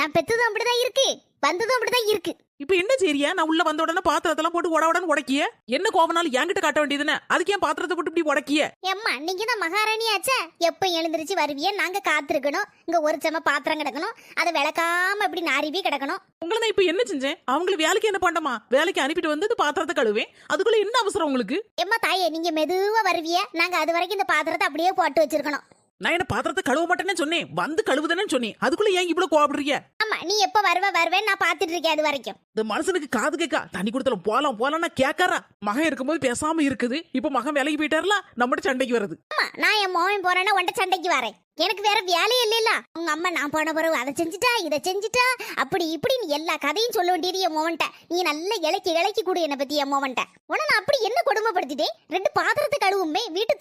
நான் பெத்ததும் அப்படிதான் இருக்கு, வந்ததும் அப்படிதான் இருக்கு. இப்ப என்ன செய்றியா? நான் உள்ள வந்த உடனே பாத்திரத்தெல்லாம் போட்டு உடனே உடைக்கிய. என்ன கோவனாலும் என்கிட்ட காட்ட வேண்டியதுன்னு, அதுக்கு ஏன் பாத்திரத்தை போட்டு இப்படி உடைக்கிய? ஏம்மா நீங்க தான் மகாராணி ஆச்சே, எப்ப எழுந்திருச்சு வருவிய? நாங்க காத்திருக்கணும். இங்க ஒரு செம பாத்திரம் கிடக்கணும், அதை விளக்காம இப்படி நாரிவி கிடக்கணும். உங்களை நான் இப்ப என்ன செஞ்சேன்? அவங்களுக்கு வேலைக்கு என்ன பண்ணமா? வேலைக்கு அனுப்பிட்டு வந்து பாத்திரத்தை கழுவேன். அதுக்குள்ள என்ன அவசரம் உங்களுக்கு? ஏம்மா தாயே, நீங்க மெதுவா வருவிய, நாங்க அது வரைக்கும் இந்த பாத்திரத்தை அப்படியே போட்டு வச்சிருக்கணும். நான் என்ன பாத்திரத்தை கழுவ மாட்டேன்னு சொன்னேன், வந்து கழுவுதானே சொன்னேன். அதுக்குள்ள ஏன் இவ்வளவு கோவப்படுறீங்க? ஆமா, நீ எப்ப வருவேன்னு நான் பாத்துட்டு இருக்கேன் அது வரைக்கும். இந்த மனுஷனுக்கு காது கேட்கா, தண்ணி கொடுத்தாலும் போலாம்னா கேட்காரா? மகன் இருக்கும்போது பேசாம இருக்குது, இப்ப மகன் வேலைக்கு போயிட்டாருல, நம்மகிட்ட சண்டைக்கு வருது. ஆமா, நான் என் மோவன் போறேன்னா உன்ட சண்டைக்கு வரேன். எனக்கு வேற வேலையே இல்ல. உங்க அம்மா நான் போன பிறகு அதை செஞ்சுட்டா இதை செஞ்சுட்டா அப்படி இப்படின்னு எல்லா கதையும் சொல்ல வேண்டியது என் மோவன்ட்ட. நீ நல்ல இலக்கி கொடு என்னை பத்தி என் மோவன்ட்ட. உன நான் அப்படி என்ன கொடுமைப்படுத்திட்டேன்? 2 பாத்திரத்தை கழுவுமே, வீட்டு